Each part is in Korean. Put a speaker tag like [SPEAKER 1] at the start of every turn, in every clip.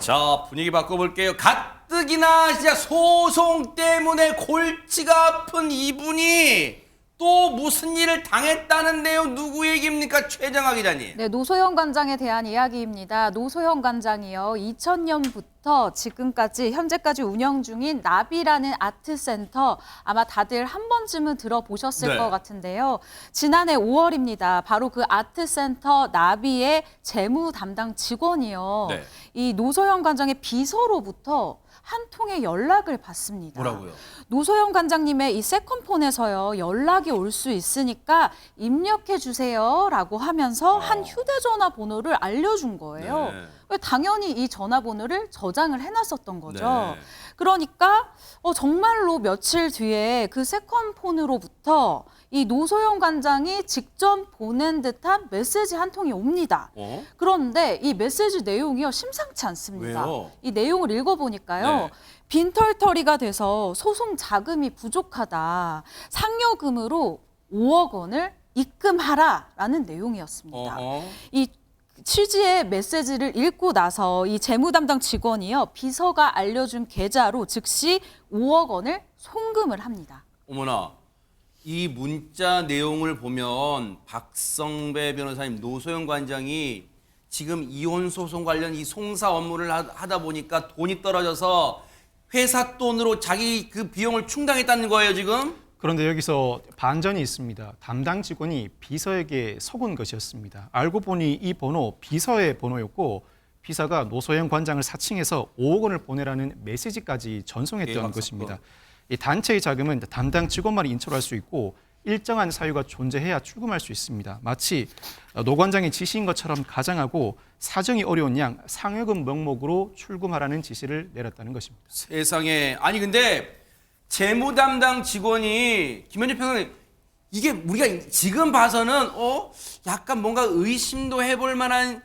[SPEAKER 1] 자, 분위기 바꿔볼게요. 가뜩이나 진짜 소송 때문에 골치가 아픈 이분이 또 무슨 일을 당했다는데요. 누구 얘기입니까? 최정아 기자님.
[SPEAKER 2] 네, 노소영 관장에 대한 이야기입니다. 노소영 관장이요. 2000년부터 지금까지 현재까지 운영 중인 나비라는 아트센터 아마 다들 한 번쯤은 들어보셨을
[SPEAKER 1] 네.
[SPEAKER 2] 것 같은데요. 지난해 5월입니다. 바로 그 아트센터 나비의 재무 담당 직원이요.
[SPEAKER 1] 네.
[SPEAKER 2] 이 노소영 관장의 비서로부터 한 통의 연락을 받습니다.
[SPEAKER 1] 뭐라고요?
[SPEAKER 2] 노소영 관장님의 이 세컨폰에서요, 연락이 올 수 있으니까 입력해 주세요라고 하면서 한 휴대전화 번호를 알려준 거예요.
[SPEAKER 1] 네.
[SPEAKER 2] 당연히 이 전화번호를 저장을 해놨었던 거죠.
[SPEAKER 1] 네.
[SPEAKER 2] 그러니까 정말로 며칠 뒤에 그 세컨폰으로부터 이 노소영 관장이 직접 보낸 듯한 메시지 한 통이 옵니다. 그런데 이 메시지 내용이요, 심상치 않습니다.
[SPEAKER 1] 왜요?
[SPEAKER 2] 이 내용을 읽어보니까요.
[SPEAKER 1] 네.
[SPEAKER 2] 빈털터리가 돼서 소송 자금이 부족하다. 상여금으로 5억 원을 입금하라라는 내용이었습니다. 이 취지의 메시지를 읽고 나서 이 재무 담당 직원이요, 비서가 알려준 계좌로 즉시 5억 원을 송금을 합니다.
[SPEAKER 1] 어머나, 이 문자 내용을 보면 박성배 변호사님, 노소영 관장이 지금 이혼 소송 관련 이 송사 업무를 하다 보니까 돈이 떨어져서 회사 돈으로 자기 그 비용을 충당했다는 거예요, 지금?
[SPEAKER 3] 그런데 여기서 반전이 있습니다. 담당 직원이 비서에게 속은 것이었습니다. 알고 보니 이 번호 비서의 번호였고 비서가 노소영 관장을 사칭해서 5억 원을 보내라는 메시지까지 전송했던 것입니다. 이 단체의 자금은 담당 직원만이 인출할 수 있고 일정한 사유가 존재해야 출금할 수 있습니다. 마치 노 관장의 지시인 것처럼 가정하고 사정이 어려운 양 상여금 명목으로 출금하라는 지시를 내렸다는 것입니다.
[SPEAKER 1] 세상에. 아니 근데 재무 담당 직원이 김현주 평론가님, 이게 우리가 지금 봐서는 약간 뭔가 의심도 해볼 만한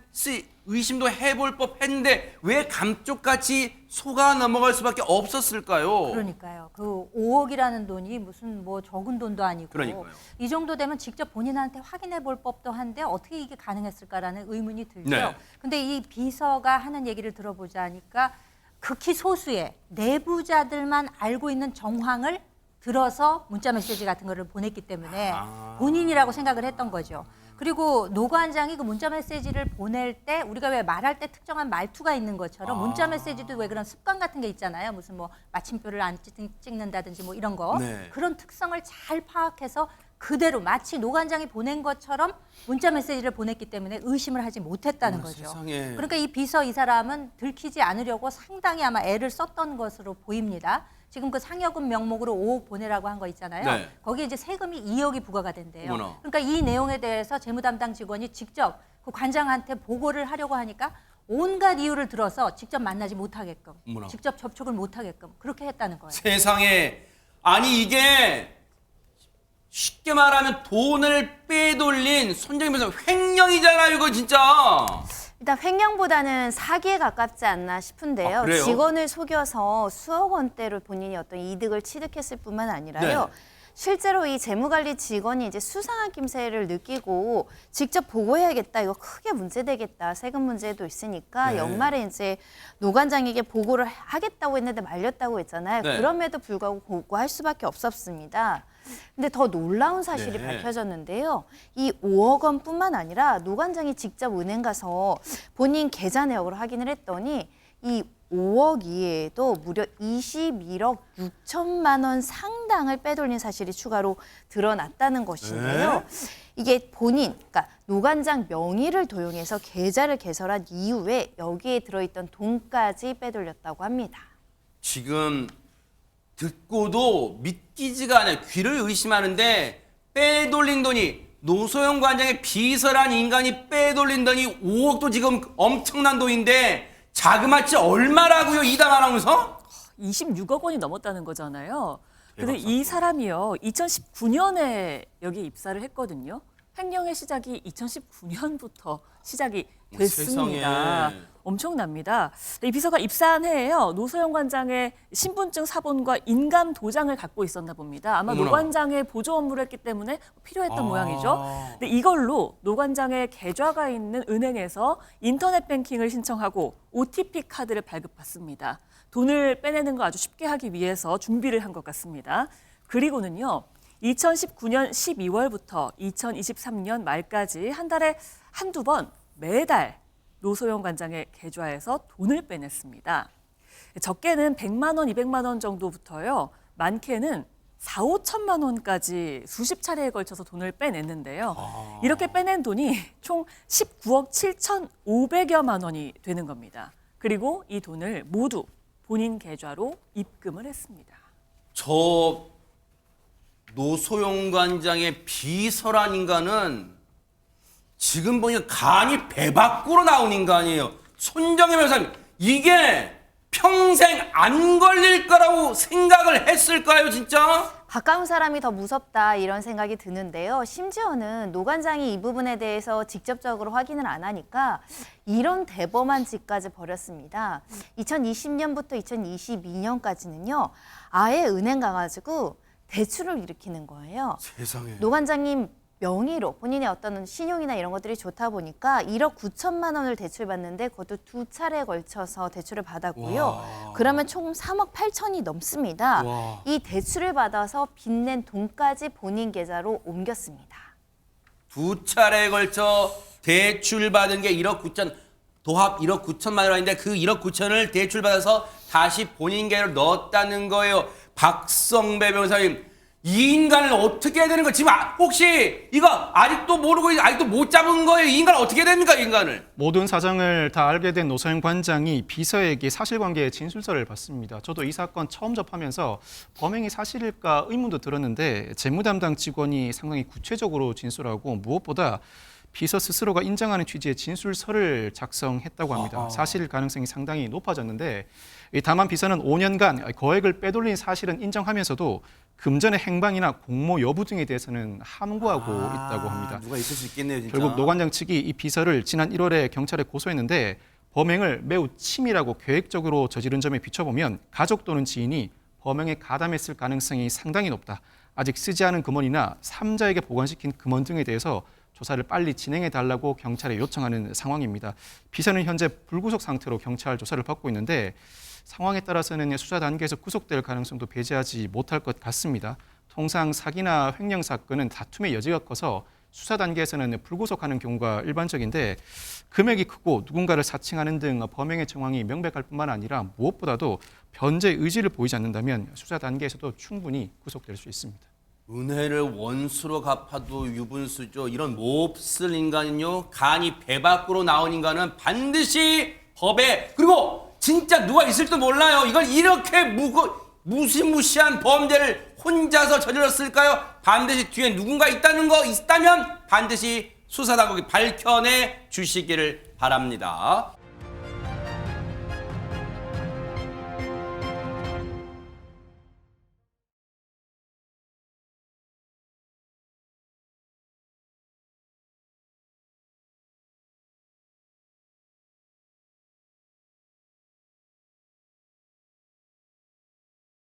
[SPEAKER 1] 의심도 해볼 법했는데 왜 감쪽같이 속아 넘어갈 수밖에 없었을까요?
[SPEAKER 4] 그러니까요. 그 5억이라는 돈이 무슨 뭐 적은 돈도 아니고
[SPEAKER 1] 그러니까요.
[SPEAKER 4] 이 정도 되면 직접 본인한테 확인해 볼 법도 한데 어떻게 이게 가능했을까라는 의문이 들죠.
[SPEAKER 1] 네.
[SPEAKER 4] 근데 이 비서가 하는 얘기를 들어보자 하니까 극히 소수의 내부자들만 알고 있는 정황을 들어서 문자 메시지 같은 거를 보냈기 때문에 본인이라고 생각을 했던 거죠. 그리고 노 관장이 그 문자 메시지를 보낼 때 우리가 왜 말할 때 특정한 말투가 있는 것처럼 문자 메시지도 왜 그런 습관 같은 게 있잖아요. 무슨 뭐 마침표를 안 찍는다든지 뭐 이런 거.
[SPEAKER 1] 네.
[SPEAKER 4] 그런 특성을 잘 파악해서 그대로 마치 노 관장이 보낸 것처럼 문자 메시지를 보냈기 때문에 의심을 하지 못했다는 거죠.
[SPEAKER 1] 세상에.
[SPEAKER 4] 그러니까 이 비서 이 사람은 들키지 않으려고 상당히 아마 애를 썼던 것으로 보입니다. 지금 그 상여금 명목으로 5억 보내라고 한 거 있잖아요.
[SPEAKER 1] 네.
[SPEAKER 4] 거기에 이제 세금이 2억이 부과가 된대요.
[SPEAKER 1] 어머나.
[SPEAKER 4] 그러니까 이 내용에 대해서 재무 담당 직원이 직접 그 관장한테 보고를 하려고 하니까 온갖 이유를 들어서 직접 만나지 못하게끔,
[SPEAKER 1] 어머나.
[SPEAKER 4] 직접 접촉을 못하게끔 그렇게 했다는 거예요.
[SPEAKER 1] 세상에. 아니 이게 쉽게 말하면 돈을 빼돌린 손정희 변호사 횡령이잖아요, 이거 진짜.
[SPEAKER 5] 일단 횡령보다는 사기에 가깝지 않나 싶은데요.
[SPEAKER 1] 아, 그래요?
[SPEAKER 5] 직원을 속여서 수억 원대를 본인이 어떤 이득을 취득했을 뿐만 아니라요.
[SPEAKER 1] 네.
[SPEAKER 5] 실제로 이 재무관리 직원이 이제 수상한 김새를 느끼고 직접 보고해야겠다, 이거 크게 문제되겠다, 세금 문제도 있으니까
[SPEAKER 1] 네.
[SPEAKER 5] 연말에 이제 노 관장에게 보고를 하겠다고 했는데 말렸다고 했잖아요.
[SPEAKER 1] 네.
[SPEAKER 5] 그럼에도 불구하고 보고할 수밖에 없었습니다. 근데 더 놀라운 사실이
[SPEAKER 1] 네.
[SPEAKER 5] 밝혀졌는데요. 이 5억 원뿐만 아니라 노 관장이 직접 은행 가서 본인 계좌 내역을 확인을 했더니 이 5억 이외에도 무려 21억 6천만 원 상당을 빼돌린 사실이 추가로 드러났다는 것인데요. 이게 본인, 그러니까 노 관장 명의를 도용해서 계좌를 개설한 이후에 여기에 들어있던 돈까지 빼돌렸다고 합니다.
[SPEAKER 1] 지금 듣고도 믿기지가 않아요. 귀를 의심하는데 빼돌린 돈이 노소영 관장의 비서란 인간이 빼돌린 돈이 5억도 지금 엄청난 돈인데 자그마치 얼마라고요, 이담 아나운서?
[SPEAKER 6] 26억 원이 넘었다는 거잖아요. 근데
[SPEAKER 1] 대박
[SPEAKER 6] 이 사람이요, 2019년에 여기 입사를 했거든요. 횡령의 시작이 2019년부터 시작이 됐습니다.
[SPEAKER 1] 세상에.
[SPEAKER 6] 엄청납니다. 이 비서가 입사한 해에요. 노소영 관장의 신분증 사본과 인감 도장을 갖고 있었나 봅니다. 아마
[SPEAKER 1] 어머나.
[SPEAKER 6] 노 관장의 보조 업무를 했기 때문에 필요했던
[SPEAKER 1] 아.
[SPEAKER 6] 모양이죠. 근데 이걸로 노 관장의 계좌가 있는 은행에서 인터넷 뱅킹을 신청하고 OTP 카드를 발급받습니다. 돈을 빼내는 거 아주 쉽게 하기 위해서 준비를 한 것 같습니다. 그리고는요. 2019년 12월부터 2023년 말까지 한 달에 한두 번 매달 노소영 관장의 계좌에서 돈을 빼냈습니다. 적게는 100만 원, 200만 원 정도부터요. 많게는 4, 5천만 원까지 수십 차례에 걸쳐서 돈을 빼냈는데요. 이렇게 빼낸 돈이 총 19억 7,500여만 원이 되는 겁니다. 그리고 이 돈을 모두 본인 계좌로 입금을 했습니다.
[SPEAKER 1] 저 노소영 관장의 비서란 인간은 지금 보니까 간이 배 밖으로 나온 인간이에요. 손정혜 변호사님, 이게 평생 안 걸릴 거라고 생각을 했을까요, 진짜?
[SPEAKER 5] 가까운 사람이 더 무섭다 이런 생각이 드는데요. 심지어는 노 관장이 이 부분에 대해서 직접적으로 확인을 안 하니까 이런 대범한 짓까지 벌였습니다. 2020년부터 2022년까지는요. 아예 은행 가가지고 대출을 일으키는 거예요.
[SPEAKER 1] 세상에.
[SPEAKER 5] 노 관장님 명의로 본인의 어떤 신용이나 이런 것들이 좋다 보니까 1억 9천만 원을 대출받는데 그것도 2차례에 걸쳐서 대출을 받았고요.
[SPEAKER 1] 와.
[SPEAKER 5] 그러면 총 3억 8천이 넘습니다.
[SPEAKER 1] 와.
[SPEAKER 5] 이 대출을 받아서 빚낸 돈까지 본인 계좌로 옮겼습니다.
[SPEAKER 1] 2차례에 걸쳐 대출받은 게 1억 9천, 도합 1억 9천만 원인데 그 1억 9천을 대출받아서 다시 본인 계좌로 넣었다는 거예요. 박성배 변호사님, 이 인간을 어떻게 해야 되는 거예요? 지금 혹시 이거 아직도 모르고 아직도 못 잡은 거예요? 이 인간 어떻게 해야 됩니까, 이 인간을?
[SPEAKER 3] 모든 사정을 다 알게 된 노소영 관장이 비서에게 사실관계의 진술서를 받습니다. 저도 이 사건 처음 접하면서 범행이 사실일까 의문도 들었는데 재무담당 직원이 상당히 구체적으로 진술하고 무엇보다 비서 스스로가 인정하는 취지의 진술서를 작성했다고 합니다. 사실 가능성이 상당히 높아졌는데 다만 비서는 5년간 거액을 빼돌린 사실은 인정하면서도 금전의 행방이나 공모 여부 등에 대해서는 함구하고 있다고 합니다.
[SPEAKER 1] 누가 있을 수 있겠네요, 진짜.
[SPEAKER 3] 결국 노 관장 측이 이 비서를 지난 1월에 경찰에 고소했는데 범행을 매우 치밀하고 계획적으로 저지른 점에 비춰보면 가족 또는 지인이 범행에 가담했을 가능성이 상당히 높다. 아직 쓰지 않은 금원이나 3자에게 보관시킨 금원 등에 대해서 조사를 빨리 진행해달라고 경찰에 요청하는 상황입니다. 비서는 현재 불구속 상태로 경찰 조사를 받고 있는데 상황에 따라서는 수사 단계에서 구속될 가능성도 배제하지 못할 것 같습니다. 통상 사기나 횡령 사건은 다툼의 여지가 커서 수사 단계에서는 불구속하는 경우가 일반적인데 금액이 크고 누군가를 사칭하는 등 범행의 정황이 명백할 뿐만 아니라 무엇보다도 변제 의지를 보이지 않는다면 수사 단계에서도 충분히 구속될 수 있습니다.
[SPEAKER 1] 은혜를 원수로 갚아도 유분수죠. 이런 몹쓸 인간은요, 간이 배 밖으로 나온 인간은 반드시 법에, 그리고 진짜 누가 있을지도 몰라요. 이걸 이렇게 무시무시한 범죄를 혼자서 저질렀을까요? 반드시 뒤에 누군가 있다면 반드시 수사당국이 밝혀내 주시기를 바랍니다.